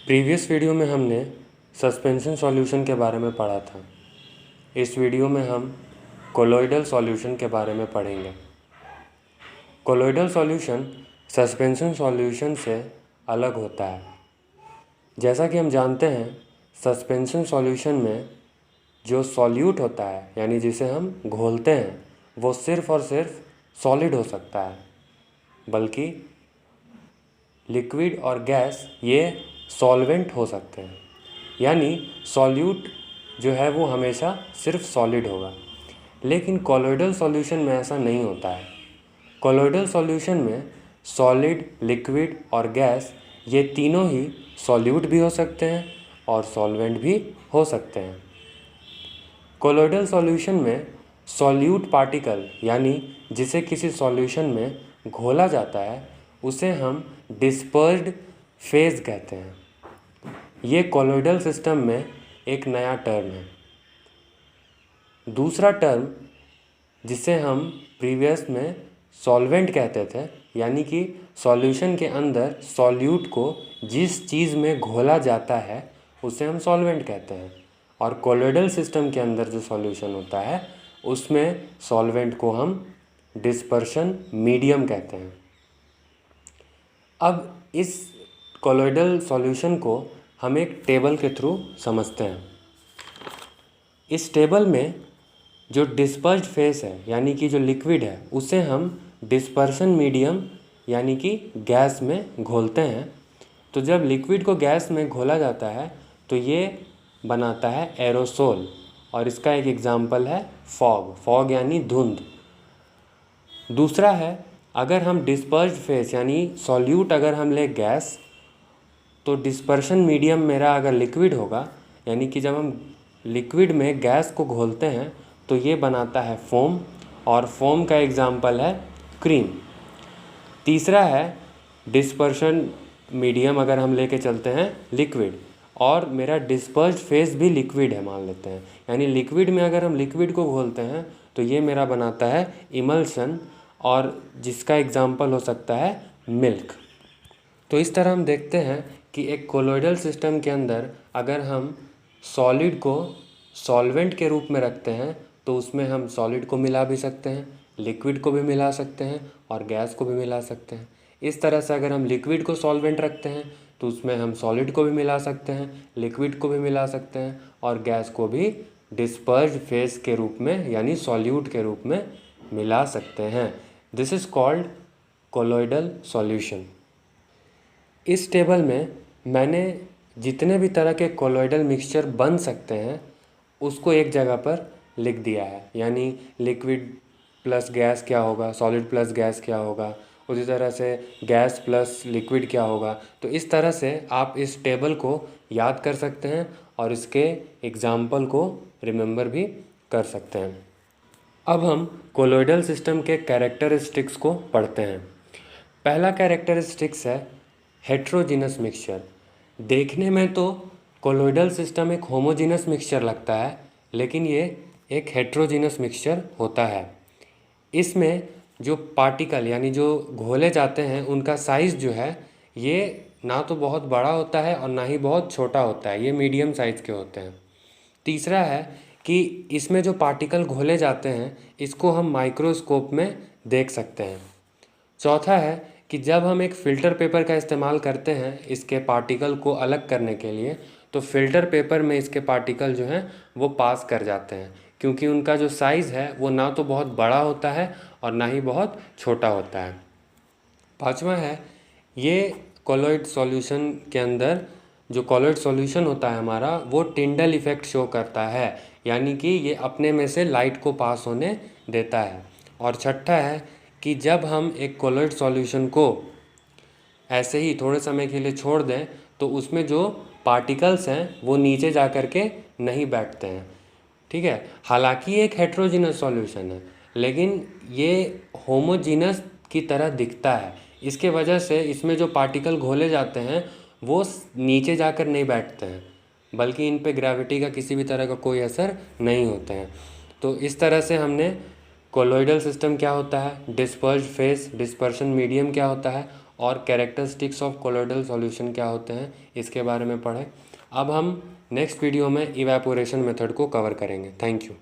Previous video में हमने suspension solution के बारे में पढ़ा था। इस वीडियो में हम कोलोइडल सॉल्यूशन के बारे में पढ़ेंगे। कोलोइडल सॉल्यूशन सस्पेंशन सॉल्यूशन से अलग होता है। जैसा कि हम जानते हैं, सस्पेंशन सॉल्यूशन में जो सॉल्यूट होता है यानी जिसे हम घोलते हैं वो सिर्फ़ और सिर्फ सॉलिड हो सकता है, बल्कि लिक्विड और गैस ये सॉल्वेंट हो सकते हैं। यानी सॉल्यूट जो है वो हमेशा सिर्फ सॉलिड होगा। लेकिन कोलोइडल सॉल्यूशन में ऐसा नहीं होता है। कोलोइडल सॉल्यूशन में सॉलिड, लिक्विड और गैस ये तीनों ही सॉल्यूट भी हो सकते हैं और सॉल्वेंट भी हो सकते हैं। कोलोइडल सॉल्यूशन में सॉल्यूट पार्टिकल यानी जिसे किसी सॉल्यूशन में घोला जाता है उसे हम डिस्पर्स्ड फेज कहते हैं। ये कोलोइडल सिस्टम में एक नया टर्म है। दूसरा टर्म जिसे हम प्रीवियस में सॉल्वेंट कहते थे, यानी कि सॉल्यूशन के अंदर सॉल्यूट को जिस चीज़ में घोला जाता है उसे हम सॉल्वेंट कहते हैं। और कोलोइडल सिस्टम के अंदर जो सॉल्यूशन होता है उसमें सॉल्वेंट को हम डिस्पर्शन मीडियम कहते हैं। अब इस कोलोइडल सॉल्यूशन को हम एक टेबल के थ्रू समझते हैं। इस टेबल में जो डिस्पर्स्ड फेस है यानी कि जो लिक्विड है उसे हम डिस्पर्शन मीडियम यानी कि गैस में घोलते हैं। तो जब लिक्विड को गैस में घोला जाता है तो ये बनाता है एरोसोल, और इसका एक एग्जाम्पल है फॉग यानी धुंध। दूसरा है, अगर हम डिस्पर्स्ड फेस यानी सॉल्यूट अगर हम ले गैस, तो डिस्पर्शन मीडियम मेरा अगर लिक्विड होगा, यानी कि जब हम लिक्विड में गैस को घोलते हैं तो ये बनाता है फोम, और फोम का एग्जाम्पल है क्रीम। तीसरा है, डिस्पर्शन मीडियम अगर हम लेके चलते हैं लिक्विड, और मेरा डिस्पर्स्ड फेस भी लिक्विड है मान लेते हैं, यानी लिक्विड में अगर हम लिक्विड को घोलते हैं तो ये मेरा बनाता है इमल्शन, और जिसका एग्जाम्पल हो सकता है मिल्क। तो इस तरह हम देखते हैं कि एक कोलोइडल सिस्टम के अंदर अगर हम सॉलिड को सॉल्वेंट के रूप में रखते हैं तो उसमें हम सॉलिड को मिला भी सकते हैं, लिक्विड को भी मिला सकते हैं और गैस को भी मिला सकते हैं। इस तरह से अगर हम लिक्विड को सॉल्वेंट रखते हैं तो उसमें हम सॉलिड को भी मिला सकते हैं, लिक्विड को भी मिला सकते हैं और गैस को भी डिस्पर्स्ड फेस के रूप में यानी सॉल्यूट के रूप में मिला सकते हैं। This is called colloidal solution. इस टेबल में मैंने जितने भी तरह के कोलोइडल मिक्सचर बन सकते हैं उसको एक जगह पर लिख दिया है, यानी लिक्विड प्लस गैस क्या होगा, सॉलिड प्लस गैस क्या होगा, उसी तरह से गैस प्लस लिक्विड क्या होगा। तो इस तरह से आप इस टेबल को याद कर सकते हैं और इसके एग्जाम्पल को रिमेंबर भी कर सकते हैं। अब हम कोलोइडल सिस्टम के कैरेक्टरिस्टिक्स को पढ़ते हैं। पहला कैरेक्टरिस्टिक्स है हेट्रोजीनस मिक्सचर। देखने में तो कोलोइडल सिस्टम एक होमोजीनस मिक्सचर लगता है, लेकिन ये एक हेट्रोजीनस मिक्सचर होता है। इसमें जो पार्टिकल यानी जो घोले जाते हैं उनका साइज़ जो है ये ना तो बहुत बड़ा होता है और ना ही बहुत छोटा होता है, ये मीडियम साइज़ के होते हैं। तीसरा है कि इसमें जो पार्टिकल घोले जाते हैं इसको हम माइक्रोस्कोप में देख सकते हैं। चौथा है कि जब हम एक फ़िल्टर पेपर का इस्तेमाल करते हैं इसके पार्टिकल को अलग करने के लिए, तो फ़िल्टर पेपर में इसके पार्टिकल जो हैं वो पास कर जाते हैं, क्योंकि उनका जो साइज़ है वो ना तो बहुत बड़ा होता है और ना ही बहुत छोटा होता है। पांचवा है, ये कोलोइड सॉल्यूशन के अंदर जो कोलोइड सॉल्यूशन होता है हमारा वो टिंडल इफ़ेक्ट शो करता है, यानी कि ये अपने में से लाइट को पास होने देता है। और छठा है कि जब हम एक कोलोइड सॉल्यूशन को ऐसे ही थोड़े समय के लिए छोड़ दें तो उसमें जो पार्टिकल्स हैं वो नीचे जा कर के नहीं बैठते हैं। ठीक है, हालांकि ये एक हेट्रोजीनस सॉल्यूशन है लेकिन ये होमोजीनस की तरह दिखता है। इसके वजह से इसमें जो पार्टिकल घोले जाते हैं वो नीचे जाकर नहीं बैठते हैं, बल्कि इन पे ग्रेविटी का किसी भी तरह का कोई असर नहीं होता है। तो इस तरह से हमने कोलोइडल सिस्टम क्या होता है, डिस्पर्स्ड फेस, डिस्पर्शन मीडियम क्या होता है और कैरेक्टरिस्टिक्स ऑफ कोलोइडल सॉल्यूशन क्या होते हैं इसके बारे में पढ़े। अब हम नेक्स्ट वीडियो में इवेपोरेशन मेथड को कवर करेंगे। Thank you.